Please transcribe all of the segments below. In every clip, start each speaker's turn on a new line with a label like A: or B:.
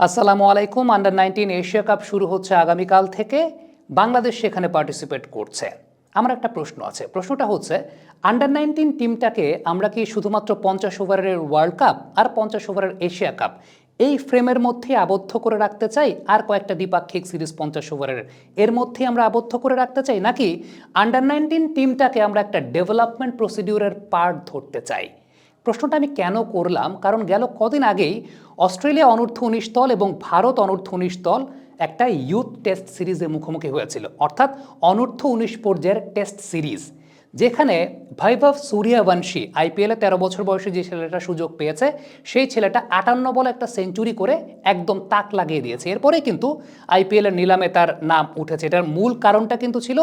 A: আসসালামু আলাইকুম। Under-19 Asia cup শুরু হচ্ছে আগামীকাল থেকে। বাংলাদেশ সেখানে পার্টিসিপেট করছে। আমার একটা প্রশ্ন আছে। প্রশ্নটা হচ্ছে, আন্ডার-19 টিমটাকে আমরা কি শুধুমাত্র 50 ওভারের ওয়ার্ল্ড কাপ আর 50 ওভারের এশিয়া কাপ এই ফ্রেমের মধ্যে আবদ্ধ করে রাখতে চাই, আর কয়েকটা দ্বিপাক্ষিক সিরিজ 50 ওভারের এর মধ্যে আমরা আবদ্ধ করে রাখতে চাই, নাকি আন্ডার-19 টিমটাকে আমরা একটা ডেভেলপমেন্ট প্রসিডিউরের পার্ট ধরতে চাই? প্রশ্নটা আমি কেন করলাম, কারণ গেল কদিন আগেই অস্ট্রেলিয়া অনূর্ধ্ব-19 দল এবং ভারত অনূর্ধ্ব-19 দল একটা ইউথ টেস্ট সিরিজে মুখোমুখি হয়েছিল, অর্থাৎ অনূর্ধ্ব-19 পর্যায়ের টেস্ট সিরিজ, যেখানে বৈভব সূর্যবংশী আইপিএলে 13 বছর বয়সে যে ছেলেটা সুযোগ পেয়েছে, সেই ছেলেটা 58 বলে একটা সেঞ্চুরি করে একদম তাক লাগিয়ে দিয়েছে। এরপরে কিন্তু আইপিএলের নিলামে তার নাম উঠেছে। এটার মূল কারণটা কিন্তু ছিল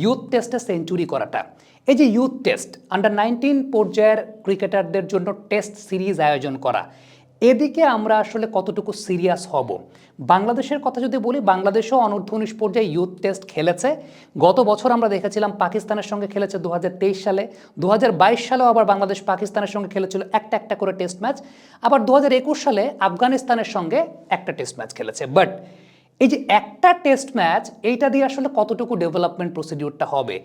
A: ইউথ টেস্টে সেঞ্চুরি করাটা। এই যে ইউথ টেস্ট, আন্ডার-19 পর্যায়ের ক্রিকেটারদের জন্য টেস্ট সিরিজ আয়োজন করা, এদিকে আমরা আসলে কতটুকু সিরিয়াস হব? বাংলাদেশের কথা যদি বলি, বাংলাদেশও অনূর্ধ্ব-19 পর্যায়ে ইউথ টেস্ট খেলেছে। গত বছর আমরা দেখেছিলাম পাকিস্তানের সঙ্গে খেলেছে 2023 সালে, 2022 সালেও আবার বাংলাদেশ পাকিস্তানের সঙ্গে খেলেছিল একটা একটা করে টেস্ট ম্যাচ, আবার 2021 সালে আফগানিস্তানের সঙ্গে একটা টেস্ট ম্যাচ খেলেছে। বাট এই যে একটা টেস্ট ম্যাচ, এইটা দিয়ে আসলে কতটুকু ডেভেলপমেন্ট প্রসিডিউরটা হবে,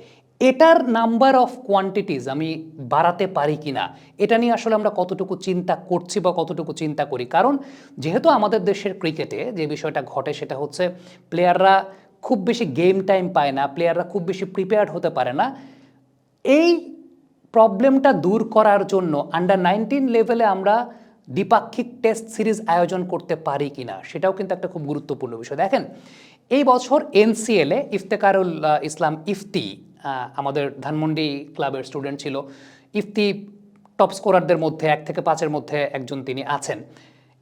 A: এটার নাম্বার অফ কোয়ান্টিটিস আমি বাড়াতে পারি কিনা, এটা নিয়ে আসলে আমরা কতটুকু চিন্তা করছি বা কতটুকু চিন্তা করি। কারণ যেহেতু আমাদের দেশের ক্রিকেটে যে বিষয়টা ঘটে সেটা হচ্ছে, প্লেয়াররা খুব বেশি গেম টাইম পায় না, প্লেয়াররা খুব বেশি প্রিপেয়ার্ড হতে পারে না। এই প্রবলেমটা দূর করার জন্য আন্ডার-19 লেভেলে আমরা দ্বিপাক্ষিক টেস্ট সিরিজ আয়োজন করতে পারি কিনা, সেটাও কিন্তু একটা খুব গুরুত্বপূর্ণ বিষয়। দেখেন, এই বছর এনসিএলে ইফতেখারুল ইসলাম ইফতি, আমাদের ধানমন্ডি ক্লাবের স্টুডেন্ট ছিল। ইফতি টপ স্কোরারদের মধ্যে 1 থেকে 5-এর মধ্যে একজন তিনি আছেন।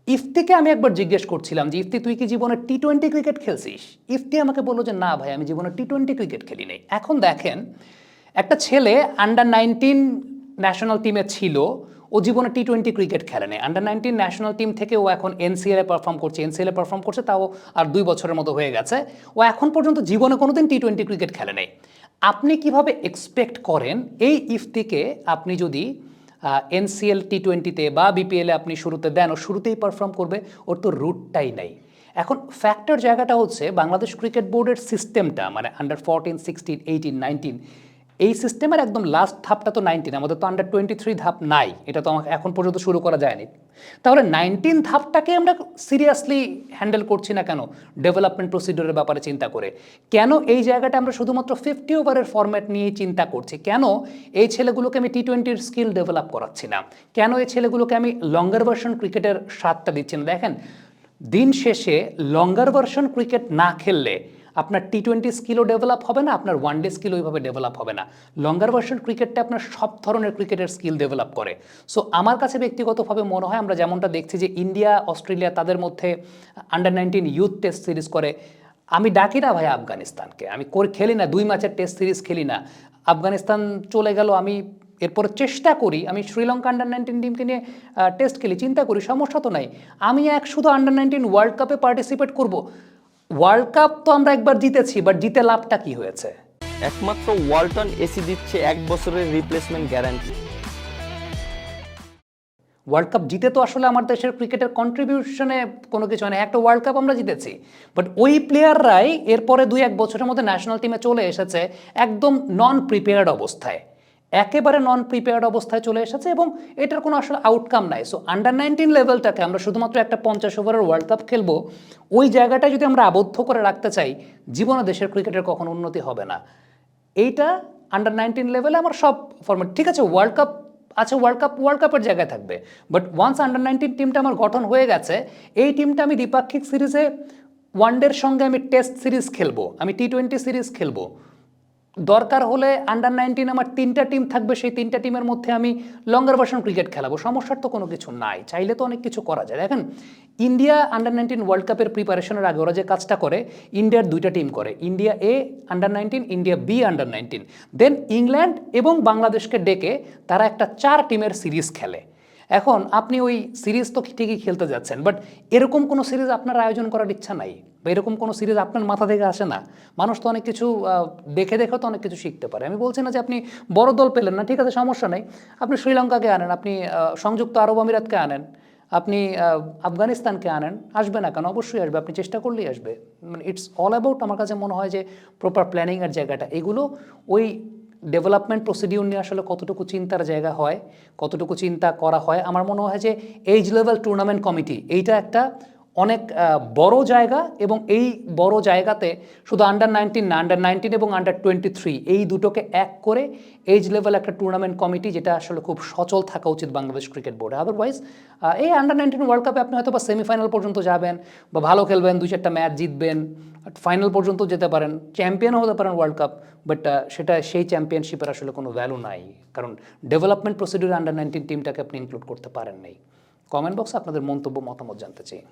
A: ইফতিকে আমি একবার জিজ্ঞেস করছিলাম যে, ইফতি তুই কি জীবনে টি-20 ক্রিকেট খেলছিস? ইফতি আমাকে বললো যে, না ভাই, আমি জীবনে টি-20 ক্রিকেট খেলি নাই। এখন দেখেন, একটা ছেলে আন্ডার-19 ন্যাশনাল টিমে ছিল, ও জীবনে টি-20 ক্রিকেট খেলে নেই। আন্ডার-19 ন্যাশনাল টিম থেকে ও এখন এনসিএলে পারফর্ম করছে। এনসিএলে পারফর্ম করছে, তাও আর 2 বছরের মতো হয়ে গেছে। ও এখন পর্যন্ত জীবনে কোনোদিন টি-20 ক্রিকেট খেলে নেই। আপনি কিভাবে এক্সপেক্ট করেন এই ইফতিকে আপনি যদি এনসিএল টি-20-তে বা বিপিএলে আপনি শুরুতে দেন, ও শুরুতেই পারফর্ম করবে? ওর তো রুটটাই নাই। এখন ফ্যাক্টর জায়গাটা হচ্ছে, বাংলাদেশ ক্রিকেট বোর্ডের সিস্টেমটা, মানে আন্ডার-14, 16, 18, 19, এই সিস্টেমের একদম লাস্ট ধাপটা তো 19। আমাদের তো আন্ডার-23 ধাপ নাই, এটা তো এখন পর্যন্ত শুরু করা যায়নি। তাহলে 19 ধাপটাকে আমরা সিরিয়াসলি হ্যান্ডেল করছি না কেন ডেভেলপমেন্ট প্রসিডিউরের ব্যাপারে চিন্তা করে? কেন এই জায়গাটা আমরা শুধুমাত্র 50 ওভারের ফরম্যাট নিয়েই চিন্তা করছি? কেন এই ছেলেগুলোকে আমি টি-20-র স্কিল ডেভেলপ করাচ্ছি না? কেন এই ছেলেগুলোকে আমি লঙ্গার ভার্সন ক্রিকেটের স্বাদটা দিচ্ছি না? দেখেন, দিন শেষে লঙ্গার ভার্সন ক্রিকেট না খেললে আপনার টি-20 স্কিলও ডেভেলপ হবে না, আপনার ওয়ানডে স্কিল ওইভাবে ডেভেলপ হবে না। লঙ্গার ভার্সন ক্রিকেটটা আপনার সব ধরনের ক্রিকেটের স্কিল ডেভেলপ করে। সো আমার কাছে ব্যক্তিগতভাবে মনে হয়, আমরা যেমনটা দেখছি যে ইন্ডিয়া, অস্ট্রেলিয়া তাদের মধ্যে আন্ডার-19 ইউথ টেস্ট সিরিজ করে, আমি ডাকি না ভাই আফগানিস্তানকে, আমি খেলি না 2 ম্যাচের টেস্ট সিরিজ খেলি না। আফগানিস্তান চলে গেল, আমি এরপরে চেষ্টা করি আমি শ্রীলঙ্কা আন্ডার-19 টিমকে নিয়ে টেস্ট খেলি, চিন্তা করি, সমস্যা তো নাই। আমি শুধু আন্ডার-19 ওয়ার্ল্ড কাপে পার্টিসিপেট করব। ওয়ার্ল্ড কাপ তো আমরা একবার জিতেছি, বাট জিতে লাভটা কি হয়েছে?
B: একমাত্র ওয়ালটন এসি দিচ্ছে 1 বছরের রিপ্লেসমেন্ট গ্যারান্টি।
A: ওয়ার্ল্ড কাপ জিতে তো আসলে আমার দেশের ক্রিকেটের কন্ট্রিবিউশনে কোনো কিছু নেই। একটা ওয়ার্ল্ড কাপ আমরা জিতেছি, বাট ওই প্লেয়াররাই এরপরে 2-1 বছরের মধ্যে ন্যাশনাল টিমে চলে এসেছে একদম নন প্রিপেয়ার্ড অবস্থায়, একেবারে নন প্রিপেয়ার্ড অবস্থায় চলে এসেছে, এবং এটার কোনো আসলে আউটকাম নাই। সো আন্ডার-19 লেভেলটাকে আমরা শুধুমাত্র একটা 50 ওভারের ওয়ার্ল্ড কাপ খেলবো, ওই জায়গাটায় যদি আমরা আবদ্ধ করে রাখতে চাই, জীবনে দেশের ক্রিকেটের কখনো উন্নতি হবে না। এইটা আন্ডার-19 লেভেলে আমার সব ফরম্যাট ঠিক আছে, ওয়ার্ল্ড কাপ আছে, ওয়ার্ল্ড কাপের জায়গায় থাকবে। বাট ওয়ান্স আন্ডার-19 টিমটা আমার গঠন হয়ে গেছে, এই টিমটা আমি দ্বিপাক্ষিক সিরিজে ওয়ানডের সঙ্গে আমি টেস্ট সিরিজ খেলবো, আমি টি-20 সিরিজ খেলবো। দরকার হলে আন্ডার-19 আমার 3টা টিম থাকবে, সেই 3টা টিমের মধ্যে আমি লঙ্গার ভার্সন ক্রিকেট খেলাবো। সমস্যার তো কোনো কিছু নাই, চাইলে তো অনেক কিছু করা যায়। দেখেন, ইন্ডিয়া আন্ডার-19 ওয়ার্ল্ড কাপের প্রিপারেশনের আগে ওরা যে কাজটা করে, ইন্ডিয়ার 2টা টিম করে, ইন্ডিয়া এ আন্ডার-19, ইন্ডিয়া বি আন্ডার-19, দেন ইংল্যান্ড এবং বাংলাদেশকে ডেকে তারা একটা 4 টিমের সিরিজ খেলে। এখন আপনি ওই সিরিজ তো ঠিকই খেলতে যাচ্ছেন, বাট এরকম কোনো সিরিজ আপনার আয়োজন করার ইচ্ছা নাই, বা এরকম কোনো সিরিজ আপনার মাথা থেকে আসে না। মানুষ তো অনেক কিছু দেখে দেখে তো অনেক কিছু শিখতে পারে। আমি বলছি না যে আপনি বড় দল পেলেন না, ঠিক আছে, সমস্যা নেই, আপনি শ্রীলঙ্কাকে আনেন, আপনি সংযুক্ত আরব আমিরাতকে আনেন, আপনি আফগানিস্তানকে আনেন, আসবে না কেন? অবশ্যই আসবে, আপনি চেষ্টা করলেই আসবে। মানে ইটস অল অ্যাবাউট, আমার কাছে মনে হয় যে প্রপার প্ল্যানিংয়ের জায়গাটা, এগুলো ওই ডেভেলপমেন্ট প্রসিডিউর নিয়ে আসলে কতটুকু চিন্তার জায়গা হয়, কতটুকু চিন্তা করা হয়। আমার মনে হয় যে এইজ লেভেল টুর্নামেন্ট কমিটি এইটা একটা অনেক বড় জায়গা, এবং এই বড় জায়গাতে শুধু আন্ডার 19 না, আন্ডার 19 এবং আন্ডার 23 এই দুটোকে এক করে এইজ লেভেল একটা টুর্নামেন্ট কমিটি, যেটা আসলে খুব সচল থাকা উচিত বাংলাদেশ ক্রিকেট বোর্ডে। আদারওয়াইজ এই আন্ডার 19 ওয়ার্ল্ড কাপে আপনি হয়তো বা সেমিফাইনাল পর্যন্ত যাবেন, বা ভালো খেলবেন, 2-4টা ম্যাচ জিতবেন, ফাইনাল পর্যন্ত যেতে পারেন, চ্যাম্পিয়নও হতে পারেন ওয়ার্ল্ড কাপ, বাট সেটা সেই চ্যাম্পিয়নশিপের আসলে কোনো ভ্যালু নাই, কারণ ডেভেলপমেন্ট প্রসিডিউর আন্ডার 19 টিমটাকে আপনি ইনক্লুড করতে পারেন নাই। কমেন্ট বক্সে আপনাদের মন্তব্য, মতামত জানতে চাই।